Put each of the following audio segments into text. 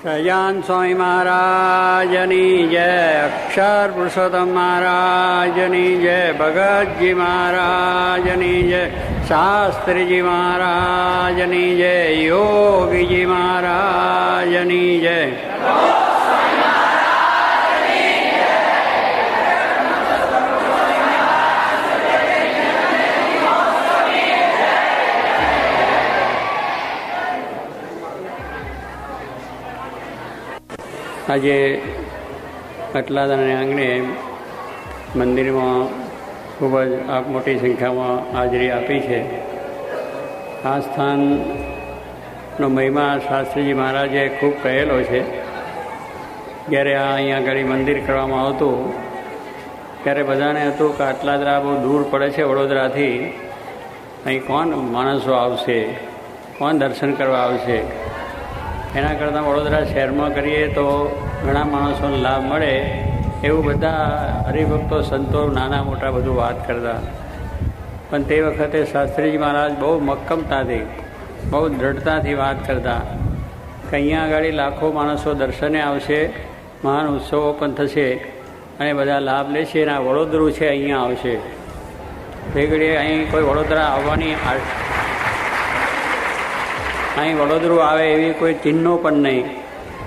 સહજાન સ્વામી મહારાજની જય, અક્ષર પુરુષોત્તમ મહારાજની જય, ભગતજી મહારાજની જય, શાસ્ત્રીજી મહારાજની જય, યોગીજી મહારાજની જય. આજે કટલાદાના આંગણે મંદિરમાં ખૂબ જ મોટી સંખ્યામાં હાજરી આપી છે. આ સ્થાનનો મહિમા શાસ્ત્રીજી મહારાજે ખૂબ કહેલો છે. જ્યારે અહીંયા આગળ મંદિર કરવામાં આવતું ત્યારે બધાને હતું કે કટલાદરા બહુ દૂર પડે છે વડોદરાથી, અહીં કોણ માણસો આવશે, કોણ દર્શન કરવા આવશે. એના કરતાં વડોદરા શહેરમાં કરીએ તો ઘણા માણસોને લાભ મળે એવું બધા હરિભક્તો સંતો નાના મોટા બધું વાત કરતા. પણ તે વખતે શાસ્ત્રીજી મહારાજ બહુ મક્કમતાથી, બહુ દ્રઢતાથી વાત કરતા કે અહીંયા આગળ લાખો માણસો દર્શને આવશે, મહાન ઉત્સવો પણ થશે અને બધા લાભ લેશે. અને આ વડોદરું છે અહીંયા આવશે. તે ઘડીએ અહીં કોઈ વડોદરા આવવાની અહીં વડોદરું આવે એવી કોઈ ચિહ્નો પણ નહીં.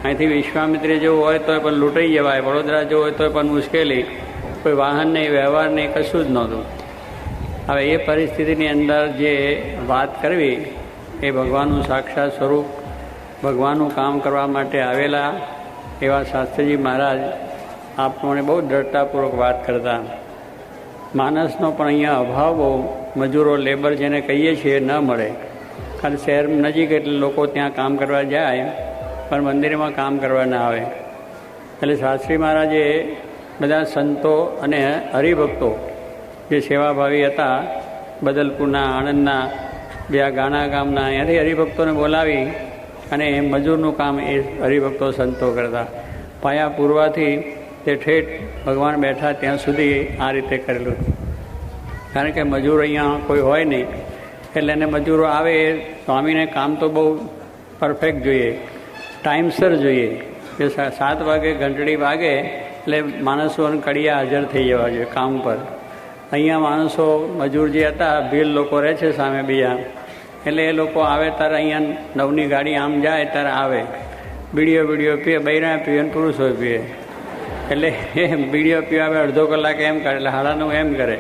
અહીંથી વિશ્વામિત્રી જેવું હોય તો પણ લૂંટાઈ જવાય, વડોદરા જેવું હોય તો પણ મુશ્કેલી, કોઈ વાહન નહીં, વ્યવહાર નહીં, કશું જ નહોતું. હવે એ પરિસ્થિતિની અંદર જે વાત કરવી એ ભગવાનનું સાક્ષાત સ્વરૂપ, ભગવાનનું કામ કરવા માટે આવેલા એવા શાસ્ત્રીજી મહારાજ આપણને બહુ દ્રઢતાપૂર્વક વાત કરતા. માણસનો પણ અહીંયા અભાવ બહુ, મજૂરો લેબર જેને કહીએ છીએ ન મળે. ખાલી શહેર નજીક એટલે લોકો ત્યાં કામ કરવા જાય પણ મંદિરમાં કામ કરવા ના આવે. એટલે શાસ્ત્રી મહારાજે બધા સંતો અને હરિભક્તો જે સેવાભાવી હતા, બદલપુરના, આણંદના, બીજા ગાણા ગામના, અહીંયાથી હરિભક્તોને બોલાવી અને મજૂરનું કામ એ હરિભક્તો સંતો કરતા. પાયા પૂરવાથી તે ઠેઠ ભગવાન બેઠા ત્યાં સુધી આ રીતે કરેલું. કારણ કે મજૂર અહીંયા કોઈ હોય નહીં એટલે એને મજૂરો આવે, સ્વામીને કામ તો બહુ પરફેક્ટ જોઈએ, ટાઈમસર જોઈએ. કે 7 વાગે ઘંટડી વાગે એટલે માણસોને કડિયા હાજર થઈ જવા જોઈએ કામ પર. અહીંયા માણસો મજૂર જે હતા, ભીલ લોકો રહે છે સામે બીજા, એટલે એ લોકો આવે ત્યારે અહીંયા 9ની ગાડી આમ જાય ત્યારે આવે, બીડીઓ પીએ, બૈરા પીએ અને પુરુષો પીએ. એટલે એ બીડીઓ પીવા આવે, અડધો કલાક એમ કરે, એટલે 9:30 એમ કરે,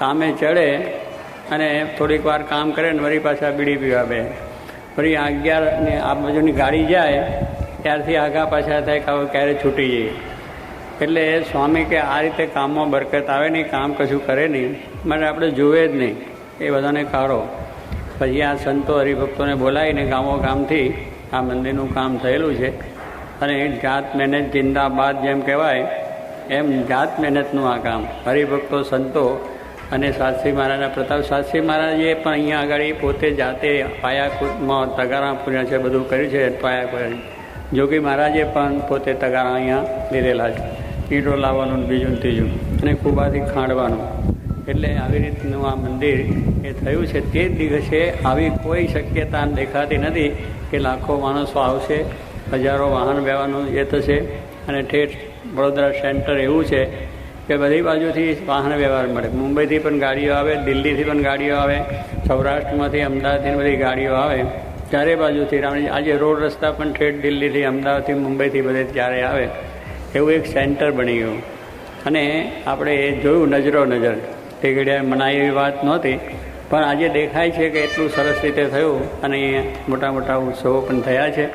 કામે ચડે અને થોડીક વાર કામ કરે ને વળી પાછા બીડી પીવા બે. ફરી 11 ને આ બાજુની ગાડી જાય ત્યારથી આગા પાછા થાય કે ક્યારે છૂટી જઈએ. એટલે સ્વામી કે આ રીતે કામમાં બરકત આવે નહીં, કામ કશું કરે નહીં, માટે આપણે જુએ જ નહીં, એ બધાને કાઢો. પછી આ સંતો હરિભક્તોને બોલાવીને ગામો ગામથી આ મંદિરનું કામ થયેલું છે. અને જાત મહેનત જિંદાબાદ જેમ કહેવાય એમ જાત મહેનતનું આ કામ હરિભક્તો, સંતો અને શાસ્ત્રી મહારાજના પ્રતાપ. શાસ્ત્રી મહારાજે પણ અહીંયા આગળ પોતે જાતે પાયામાં તગારા પૂર્યા છે, બધું કર્યું છે પાયા પૂર્યા. જોગી મહારાજે પણ પોતે તગારા અહીંયા લીધેલા છે, ઈંટો લાવવાનું, બીજું ત્રીજું, અને કુબાથી ખાંડવાનું. એટલે આવી રીતનું આ મંદિર એ થયું છે. તે જ દિવસે આવી કોઈ શક્યતા દેખાતી નથી કે લાખો માણસો આવશે, હજારો વાહન વ્યવહારનું એ થશે. અને ઠેઠ વડોદરા સેન્ટર એવું છે કે બધી બાજુથી વાહન વ્યવહાર મળે. મુંબઈથી પણ ગાડીઓ આવે, દિલ્હીથી પણ ગાડીઓ આવે, સૌરાષ્ટ્રમાંથી, અમદાવાદથી બધી ગાડીઓ આવે, ચારે બાજુથી. આજે રોડ રસ્તા પણ ઠેઠ દિલ્હીથી, અમદાવાદથી, મુંબઈથી બધે ત્યારે આવે એવું એક સેન્ટર બની ગયું. અને આપણે એ જોયું નજરો નજર, તે ઘડિયા મનાય એવી વાત નહોતી, પણ આજે દેખાય છે કે એટલું સરસ રીતે થયું. અને મોટા મોટા ઉત્સવો પણ થયા છે.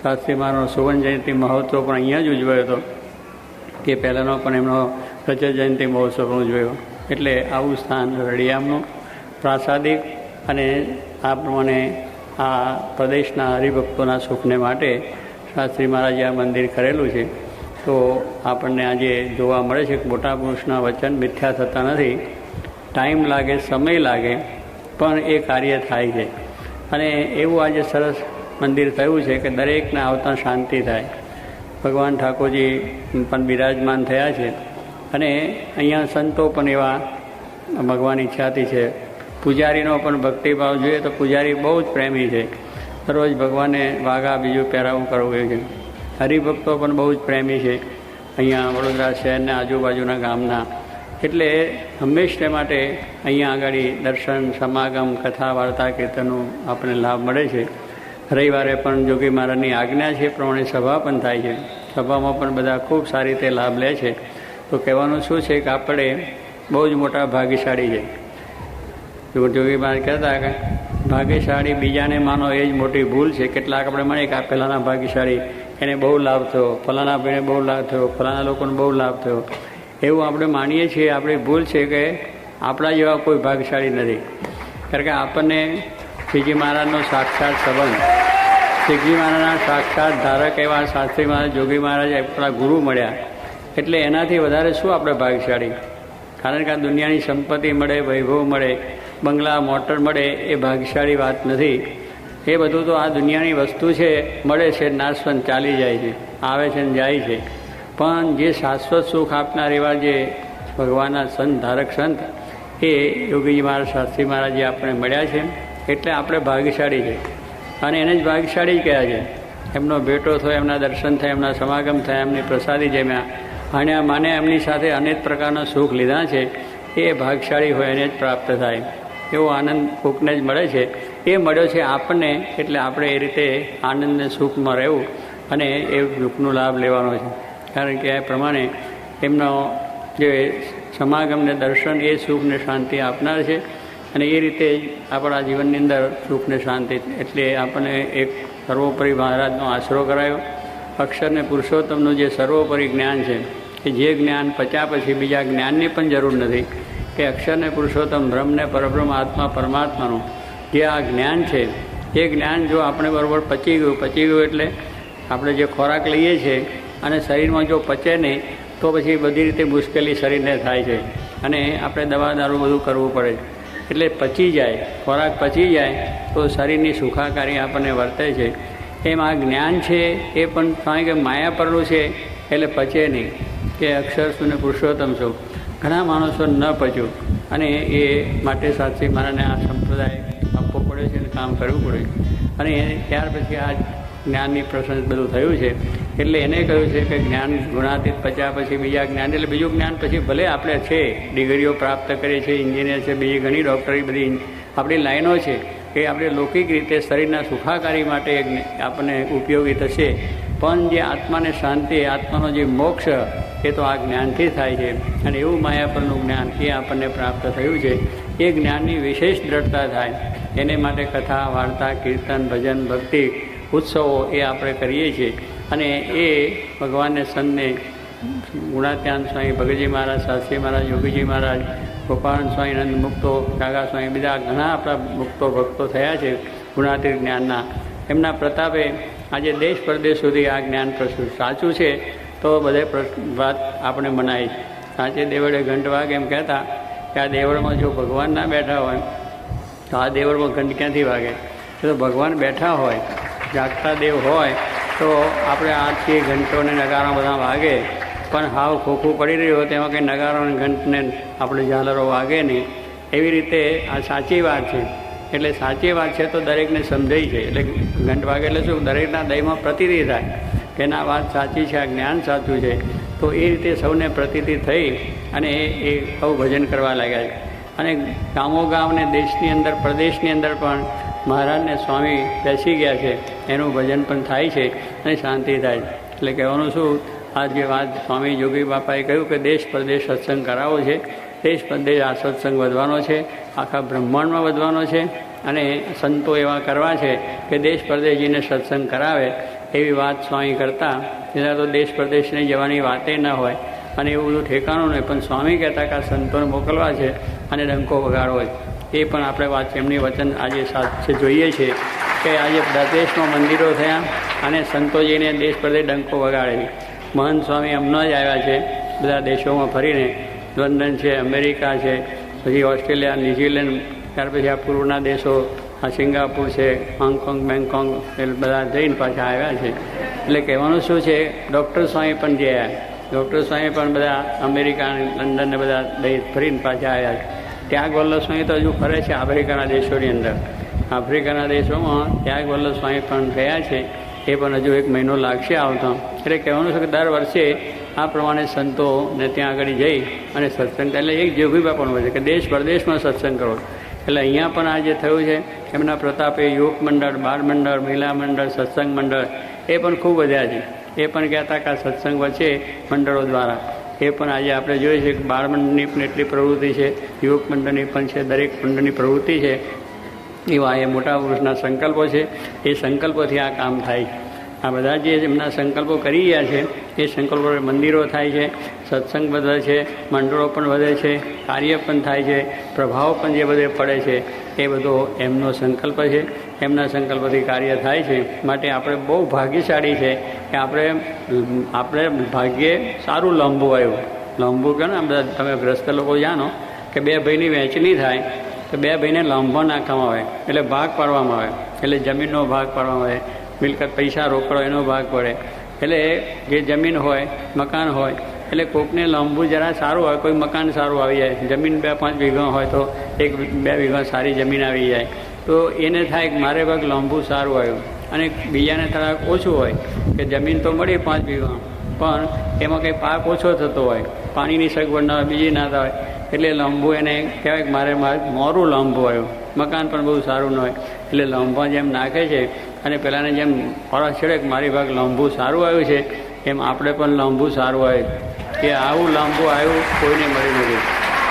શાસ્ત્રી મહારાજનો સુવર્ણ જયંતિ મહોત્સવ પણ અહીંયા જ ઉજવાયો હતો, કે પહેલાંનો પણ એમનો રજત જયંતિ મહોત્સવ પણ ઉજવ્યો. એટલે આવું સ્થાન રળિયામનું પ્રાસાદિક. અને આ પ્રમાણે આ પ્રદેશના હરિભક્તોના સુખને માટે શાસ્ત્રી મહારાજે આ મંદિર કરેલું છે. તો આપણને આજે જોવા મળે છે કે મોટા પુરુષના વચન મિથ્યા થતા નથી. ટાઈમ લાગે, સમય લાગે, પણ એ કાર્ય થાય છે. અને એવું આજે સરસ મંદિર થયું છે કે દરેકને આવતા શાંતિ થાય. ભગવાન ઠાકોરજી પણ બિરાજમાન થયા છે. અને અહીંયા સંતો પણ એવા ભગવાન ઈચ્છાથી છે. પૂજારીનો પણ ભક્તિભાવ જોઈએ તો પૂજારી બહુ જ પ્રેમી છે. રોજ ભગવાનને વાઘા બીજું પહેરાવું કરવું એ છે. હરિભક્તો પણ બહુ જ પ્રેમી છે અહીંયા વડોદરા શહેરના આજુબાજુના ગામના. એટલે હંમેશા માટે અહીંયા આગળ દર્શન, સમાગમ, કથા, વાર્તા, કીર્તનનું આપણને લાભ મળે છે. રવિવારે પણ જોગી મહારાજની આજ્ઞા છે પ્રમાણે સભા પણ થાય છે. સભામાં પણ બધા ખૂબ સારી રીતે લાભ લે છે. તો કહેવાનું શું છે કે આપણે બહુ જ મોટા ભાગ્યશાળી છે. જોગી મહારાજ કહેતા કે ભાગ્યશાળી બીજાને માનો એ જ મોટી ભૂલ છે. કેટલાક આપણે માનીએ કે આ પહેલાંના ભાગ્યશાળી એને બહુ લાભ થયો, ફલાણા ભાઈને બહુ લાભ થયો, ફલાણા લોકોને બહુ લાભ થયો, એવું આપણે માનીએ છીએ. આપણી ભૂલ છે કે આપણા જેવા કોઈ ભાગ્યશાળી નથી. કારણ કે આપણને શ્રીજી મહારાજનો સાક્ષાત સંબંધ, શ્રીજી મહારાજના સાક્ષાત ધારક એવા શાસ્ત્રી મહારાજ, જોગી મહારાજ આપણા ગુરુ મળ્યા. એટલે એનાથી વધારે શું આપણે ભાગ્યશાળી? કારણ કે આ દુનિયાની સંપત્તિ મળે, વૈભવ મળે, બંગલા, મોટર મળે એ ભાગ્યશાળી વાત નથી. એ બધું તો આ દુનિયાની વસ્તુ છે, મળે છે, નાશવંત ચાલી જાય છે, આવે છે ને જાય છે. પણ જે શાશ્વત સુખ આપનાર એવા જે ભગવાનના સંત, ધારક સંત, એ યોગીજી મહારાજ, શાસ્ત્રી મહારાજ જે આપણે મળ્યા છે, એટલે આપણે ભાગ્યશાળી છે. અને એને જ ભાગ્યશાળી કહ્યા છે. એમનો ભેટો થયો, એમના દર્શન થયા, એમના સમાગમ થયા, એમની પ્રસાદી જમ્યા, અને માને એમની સાથે અનેક પ્રકારના સુખ લીધા છે. એ ભાગ્યશાળી હોય એને જ પ્રાપ્ત થાય. એવો આનંદ કોકને જ મળે છે. એ મળ્યો છે આપણને, એટલે આપણે એ રીતે આનંદને સુખમાં રહેવું અને એ દુઃખનો લાભ લેવાનો છે. કારણ કે એ પ્રમાણે એમનો જે સમાગમને દર્શન એ સુખને શાંતિ આપનાર છે. અને એ રીતે જ આપણા જીવનની અંદર સુખને શાંતિ. એટલે આપણને એક સર્વોપરી મહારાજનો આશરો કરાયો. અક્ષરને પુરુષોત્તમનું જે સર્વોપરી જ્ઞાન છે, કે જે જ્ઞાન પચ્યા પછી બીજા જ્ઞાનની પણ જરૂર નથી. કે અક્ષરને પુરુષોત્તમ, બ્રહ્મને પરબ્રહ્મ, આત્મા પરમાત્માનું જે આ જ્ઞાન છે, એ જ્ઞાન જો આપણે બરાબર પચી ગયું એટલે આપણે જે ખોરાક લઈએ છીએ અને શરીરમાં જો પચે નહીં તો પછી બધી રીતે મુશ્કેલી શરીરને થાય છે. અને આપણે દવા દારૂ બધું કરવું પડે. એટલે પચી જાય, ખોરાક પચી જાય તો શરીરની સુખાકારી આપણને વર્તે છે. એમ આ જ્ઞાન છે એ પણ કારણ કે માયા પરલું છે એટલે પચે નહીં. કે અક્ષર છું ને પુરુષોત્તમ છું, ઘણા માણસો ન પચ્યું. અને એ માટે શાસ્ત્રી મહારાજને આ સંપ્રદાય આપવો પડે છે અને કામ કરવું પડે. અને ત્યાર પછી આ જ્ઞાનની પ્રસંગ બધું થયું છે. એટલે એને કહ્યું છે કે જ્ઞાન ગુણાતીત પચ્યા પછી બીજા જ્ઞાન, એટલે બીજું જ્ઞાન પછી ભલે આપણે છે, ડિગ્રીઓ પ્રાપ્ત કરીએ છીએ, એન્જિનિયર છે, બીજી ઘણી ડૉક્ટરી બધી આપણી લાઈનો છે કે આપણે લૌકિક રીતે શરીરના સુખાકારી માટે આપણને ઉપયોગી થશે. પણ જે આત્માને શાંતિ, આત્માનો જે મોક્ષ, એ તો આ જ્ઞાનથી થાય છે. અને એવું માયા પરનું જ્ઞાન એ આપણને પ્રાપ્ત થયું છે. એ જ્ઞાનની વિશેષ દ્રઢતા થાય એને માટે કથા, વાર્તા, કીર્તન, ભજન, ભક્તિ, ઉત્સવો એ આપણે કરીએ છીએ. અને એ ભગવાનને સંતને ગુણાત્યાન સ્વામી, ભગતજી મહારાજ, શાસ્ત્રી મહારાજ, યોગીજી મહારાજ, ગોપાળન સ્વામી, નંદ મુક્તો, કાકા સ્વામી, બીજા ઘણા આપણા મુક્તો ભક્તો થયા છે ગુણાતીત જ્ઞાનના. એમના પ્રતાપે આજે દેશ પરદેશ સુધી આ જ્ઞાન પ્રસુર સાચું છે. તો બધે વાત આપણે મનાય. સાચે દેવળે ઘંટ વાગે એમ કહેતા કે આ દેવળમાં જો ભગવાન ના બેઠા હોય તો આ દેવળમાં ઘંટ ક્યાંથી વાગે? તો ભગવાન બેઠા હોય, જાગતા દેવ હોય તો આપણે આથી ઘંટોને નગારા બધા વાગે. પણ હાવ ખોખું પડી રહ્યું હોય તેમાં કંઈ નગારો અને ઘંટને આપણે ઝાલરો વાગે નહીં. એવી રીતે આ સાચી વાત છે. એટલે સાચી વાત છે તો દરેકને સમજાય છે. એટલે ઘંટ વાગે એટલે શું? દરેકના દયમાં પ્રતીતિ થાય કે ના વાત સાચી છે, આ જ્ઞાન સાચું છે. તો એ રીતે સૌને પ્રતીતિ થઈ અને એ સૌ ભજન કરવા લાગ્યા છે. અને ગામો ગામ ને દેશની અંદર, પ્રદેશની અંદર પણ મહારાજને સ્વામી બેસી ગયા છે, એનું ભજન પણ થાય છે અને શાંતિ થાય છે. એટલે કહેવાનું શું, આ જે વાત સ્વામી જોગી બાપાએ કહ્યું કે દેશ પરદેશ સત્સંગ કરાવવો છે, દેશ પરદેશ આ સત્સંગ વધવાનો છે, આખા બ્રહ્માંડમાં વધવાનો છે. અને સંતો એવા કરવા છે કે દેશ પરદેશજીને સત્સંગ કરાવે. એવી વાત સ્વામી કરતા. તેના તો દેશ પરદેશને જવાની વાતે ન હોય અને એવું બધું ઠેકાણું નહીં. પણ સ્વામી કહેતા કે આ સંતોને મોકલવા છે અને ડંકો વગાડવો છે. એ પણ આપણે વાત એમની વચન આજે સાથે જોઈએ છીએ કે આજે દેશમાં મંદિરો થયા અને સંતોજીને દેશ પરદેશ ડંકો વગાડે છે. મહંત સ્વામી હમણાં જ આવ્યા છે બધા દેશોમાં ફરીને. લંડન છે, અમેરિકા છે, પછી ઓસ્ટ્રેલિયા, ન્યૂઝીલેન્ડ, ત્યાર પછી આ પૂર્વના દેશો, આ સિંગાપુર છે, હોંગકોંગ, બેંગકોંગ, એ બધા જઈને પાછા આવ્યા છે. એટલે કહેવાનું શું છે, ડૉક્ટર સ્વામી પણ જે આવ્યા, ડૉક્ટર સ્વામી પણ બધા અમેરિકા, લંડનને બધા ફરીને પાછા આવ્યા છે. ત્યાગ વલ્લભ સ્વામી તો હજુ ફરે છે આફ્રિકાના દેશોની અંદર. આફ્રિકાના દેશોમાં ત્યાગ વલ્લભ સ્વામી પણ ગયા છે. એ પણ હજુ 1 મહિનો લાગશે આવતા. એટલે કહેવાનું છે કે દર વર્ષે આ પ્રમાણે સંતોને ત્યાં આગળ જઈ અને સત્સંગ, એટલે એક જોગીબા પણ હોય છે કે દેશ પરદેશમાં સત્સંગ કરો. એટલે અહીંયા પણ આ જે થયું છે એમના પ્રતાપે યુવક મંડળ, બાળ મંડળ, મહિલા મંડળ, સત્સંગ મંડળ એ પણ ખૂબ વધ્યા છે. એ પણ કહેતા કે આ સત્સંગ વચ્ચે મંડળો દ્વારા એ પણ આજે આપણે જોઈએ છીએ કે બાળ મંડળની પણ એટલી પ્રવૃત્તિ છે, યુવક મંડળની પણ છે, દરેક મંડળની પ્રવૃત્તિ છે. એવા એ મોટા પુરુષના સંકલ્પો છે, એ સંકલ્પોથી આ કામ થાય છે. આ બધા જે એમના સંકલ્પો કરી રહ્યા છે એ સંકલ્પો મંદિરો થાય છે, સત્સંગ વધે છે, મંડળો પણ વધે છે, કાર્ય પણ થાય છે, પ્રભાવ પણ જે બધે પડે છે એ બધો એમનો સંકલ્પ છે. એમના સંકલ્પથી કાર્ય થાય છે. માટે આપણે બહુ ભાગ્યશાળી છે કે આપણે ભાગ્યે સારું લાંબુ આવ્યું. લાંબુ કે ને બધા તમે ગ્રસ્ત લોકો જાણો કે 2 ભાઈની વહેંચણી થાય તો 2 ભાઈને લાંબો નાખવામાં આવે, એટલે ભાગ પાડવામાં આવે. એટલે જમીનનો ભાગ પાડવામાં આવે, મિલકત પૈસા રોકડો એનો ભાગ પડે. એટલે જે જમીન હોય, મકાન હોય, એટલે કોકને લાંબુ જરા સારું હોય, કોઈ મકાન સારું આવી જાય. જમીન 2-5 વીઘા હોય તો 1-2 વીઘા સારી જમીન આવી જાય તો એને થાય કે મારે ભાગ લાંબુ સારું આવ્યું. અને બીજાને થોડાક ઓછું હોય કે જમીન તો મળી 5 વીઘા પણ એમાં કંઈ પાક ઓછો થતો હોય, પાણીની સગવડ ના હોય, બીજી ના થાય, એટલે લાંબુ એને કહેવાય કે મારે મોરું લાંબુ આવ્યું. મકાન પણ બહુ સારું ન હોય એટલે લાંબા જેમ નાખે છે અને પેલાને જેમ ખોરાક છેડે કે મારી ભાગ લાંબુ સારું આવ્યું છે, એમ આપણે પણ લાંબુ સારું આવ્યું કે આવું લાંબુ આવ્યું કોઈને મળ્યું નથી.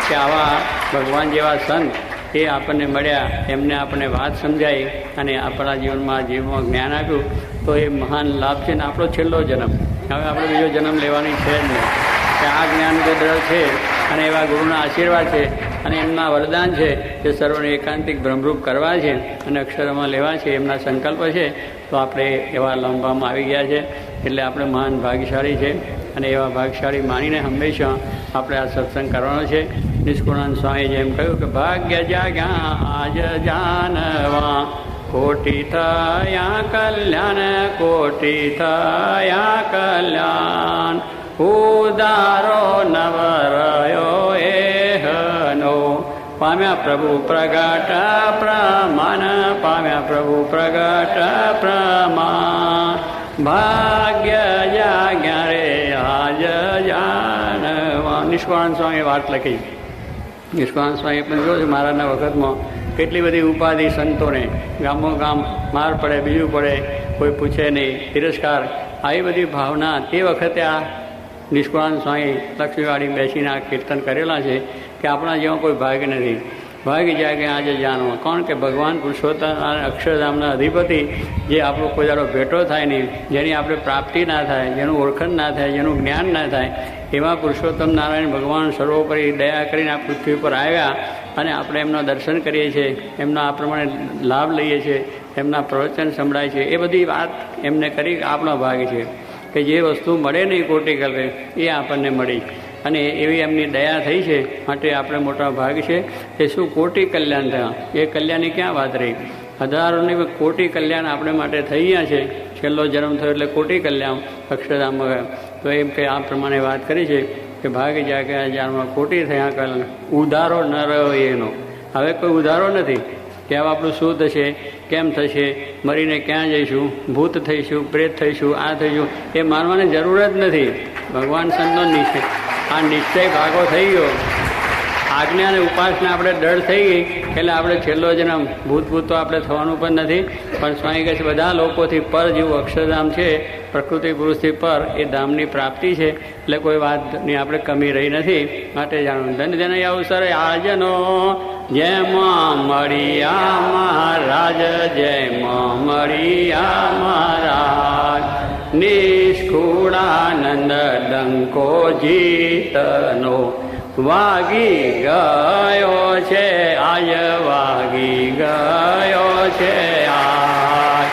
કે આવા ભગવાન જેવા સંત એ આપણને મળ્યા, એમને આપણને વાત સમજાઈ અને આપણા જીવનમાં જ્ઞાન આપ્યું તો એ મહાન લાભ છે. ને આપણો છેલ્લો જન્મ, હવે આપણે બીજો જન્મ લેવાની છે જ નહીં. કે આ જ્ઞાન જો દ્રઢ છે અને એવા ગુરુના આશીર્વાદ છે અને એમના વરદાન છે જે સર્વને એકાંતિક બ્રહ્મરૂપ કરવા છે અને અક્ષરમાં લેવા છે, એમના સંકલ્પ છે. તો આપણે એવા લાંબામાં આવી ગયા છે એટલે આપણે મહાન ભાગ્યશાળી છે. અને એવા ભાગ્યશાળી માનીને હંમેશા આપણે આ સત્સંગ કરવાનો છે. નિષ્કુળાનંદ સ્વામી જેમ કહ્યું કે ભાગ્ય જાગ્યા આજ જાનવા, કોટી થયા કલ્યાણ, કોટી થયા કલ્યાણ, ઉદારો નવરયો એહનો, પામ્યા પ્રભુ પ્રગટ પ્રમાણ, પામ્યા પ્રભુ પ્રગટ પ્રમાણ, ભાગ્ય જાગ્યા રે આજ જાનવા. નિષ્કુળાનંદ સ્વામીએ વાત લખી. નિષ્કુળાનંદ સ્વામી પણ જોયું છે મહારાજના વખતમાં કેટલી બધી ઉપાધિ સંતોને, ગામો ગામ માર પડે, બીજું પડે, કોઈ પૂછે નહીં, તિરસ્કાર, આવી બધી ભાવના તે વખતે આ નિષ્કુળાનંદ સ્વામી લક્ષ્મીવાડી બેસીને આ કીર્તન કરેલા છે કે આપણા જેવા કોઈ ભાગ્ય નથી. ભાગ્ય જાગે આજે જાણવા. કોણ કે ભગવાન પુરુષોત્તમ અક્ષરધામના અધિપતિ, જે આપણો કોઈ દાડો ભેટો થાય નહીં, જેની આપણે પ્રાપ્તિ ના થાય, જેનું ઓળખણ ના થાય, જેનું જ્ઞાન ના થાય, એવા પુરુષોત્તમ નારાયણ ભગવાન સર્વોપરી દયા કરીને આ પૃથ્વી પર આવ્યા અને આપણે એમના દર્શન કરીએ છીએ, એમના આ પ્રમાણે લાભ લઈએ છીએ, એમના પ્રવચન સંભળાય છે. એ બધી વાત એમને કરી આપણો ભાગ છે કે જે વસ્તુ મળે નહીં કોટી કલ્પે એ આપણને મળી. અને એવી એમની દયા થઈ છે માટે આપણે મોટા ભાગ છે. એ શું કોટી કલ્યાણ થયા, એ કલ્યાણની ક્યાં વાત રહી? હજારોની કોટી કલ્યાણ આપણે માટે થઈ ગયા છે. છેલ્લો જન્મ થયો એટલે કોટી કલ્યાણ અક્ષરધામમાં ગયા. તો એમ કે આ પ્રમાણે વાત કરી છે કે ભાગ જાગ્યા જાણમાં કોટી થયા કલ્યાણ, ઉધારો ન રહ્યો એનો. હવે કોઈ ઉધારો નથી કે હવે આપણું શું થશે, કેમ થશે, મરીને ક્યાં જઈશું, ભૂત થઈશું, પ્રેત થઈશું, આ થઈશું, એ માનવાની જરૂર જ નથી. ભગવાન સંતનો નિશ્ચય, આ નિશ્ચય ભાગો થઈ ગયો, આજ્ઞા અને ઉપાસના આપણે દઢ થઈ ગઈ એટલે આપણે છેલ્લો જન્મ ભૂત તો આપણે થવાનું પણ નથી. પણ સ્વામી કહે છે બધા લોકોથી પર જેવું અક્ષરધામ છે, પ્રકૃતિ પુરુષથી પર એ ધામની પ્રાપ્તિ છે. એટલે કોઈ વાતની આપણે કમી રહી નથી. માટે જાણવું ધન્ય ધન્ય અવસર આજનો, જેમાં મળ્યા મહારાજ, જેમાં મળ્યા મહારાજ, નિષ્કુળાનંદ ડંકો જીતનો વાગી ગયો છે આજ, વાગી ગયો છે આજ,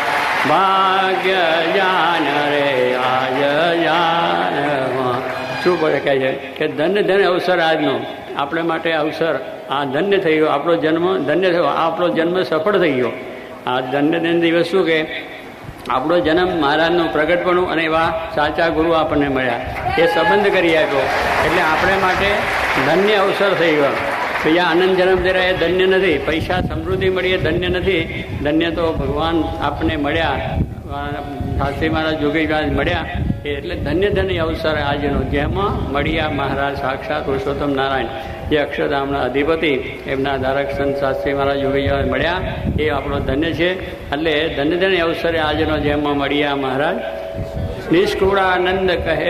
ભાગ્ય જાન રે આજ જાનવા. શું બોલે કહે છે કે ધન્ય ધન્ય અવસર આજનો, આપણે માટે અવસર આ ધન્ય થઈ ગયો, આપણો જન્મ ધન્ય થયો, આપણો જન્મ સફળ થઈ ગયો. આ ધન્ય ધન્ય દિવસ શું કે આપણો જન્મ મહારાજનું પ્રગટપણું અને એવા સાચા ગુરુ આપણને મળ્યા, એ સંબંધ કરી આપ્યો એટલે આપણે માટે ધન્ય અવસર થઈ ગયો. બીજા આનંદ જન્મ જરા એ ધન્ય નથી, પૈસા સમૃદ્ધિ મળી એ ધન્ય નથી. ધન્ય તો ભગવાન આપણને મળ્યા, શાસ્ત્રી મહારાજ જોગી મહારાજ મળ્યા એટલે ધન્ય ધન્ય અવસર આજનો, જેમાં મળ્યા મહારાજ સાક્ષાત પુરુષોત્તમ નારાયણ, જે અક્ષરધામના અધિપતિ, એમના ધારક સંત શાસ્ત્રી મહારાજ યોગી મહારાજ મળ્યા, એ આપણો ધન્ય છે. એટલે ધન્ય ધન્ય અવસરે આજનો જેમાં મળ્યા મહારાજ. નિષ્કુળાનંદ કહે,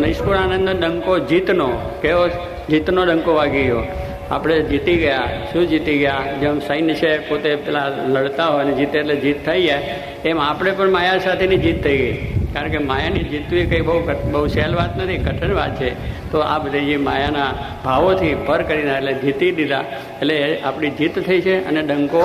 નિષ્કુળાનંદ ડંકો જીતનો, કેવો જીતનો ડંકો વાગી ગયો. આપણે જીતી ગયા. શું જીતી ગયા? જેમ સૈન્ય છે પોતે પેલા લડતા હોય અને જીતે એટલે જીત થઈ જાય, એમ આપણે પણ માયા સાથેની જીત થઈ ગઈ. કારણ કે માયાની જીતવી કંઈ બહુ સહેલ વાત નથી, કઠિન વાત છે. તો આ બધી જે માયાના ભાવોથી પર કરીને એટલે જીતી દીધા, એટલે આપણી જીત થઈ છે અને ડંકો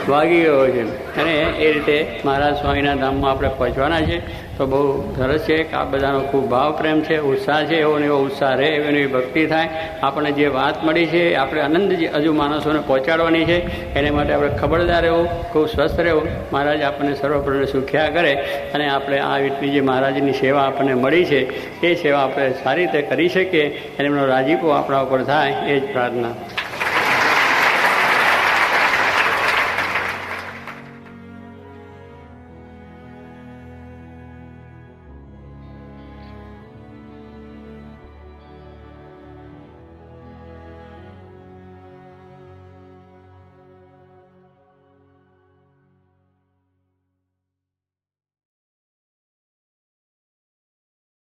વાગી ગયો છે. અને એ રીતે મહારાજ સ્વામીના ધામમાં આપણે પહોંચવાના છે. તો બહુ સરસ છે કે આ બધાનો ખૂબ ભાવ પ્રેમ છે, ઉત્સાહ છે. એવો ને એવો ઉત્સાહ રહે, એવી એવી ભક્તિ થાય. આપણને જે વાત મળી છે આપણે આનંદ હજુ માણસોને પહોંચાડવાની છે. એને માટે આપણે ખબરદાર રહેવું, ખૂબ સ્વસ્થ રહેવું. મહારાજ આપણને સર્વપ્રને સુખ્યા કરે અને આપણે આ રીતની જે મહારાજની સેવા આપણને મળી છે એ સેવા આપણે સારી રીતે કરી શકીએ અને એમનો રાજીપો આપણા ઉપર થાય, એ જ પ્રાર્થના.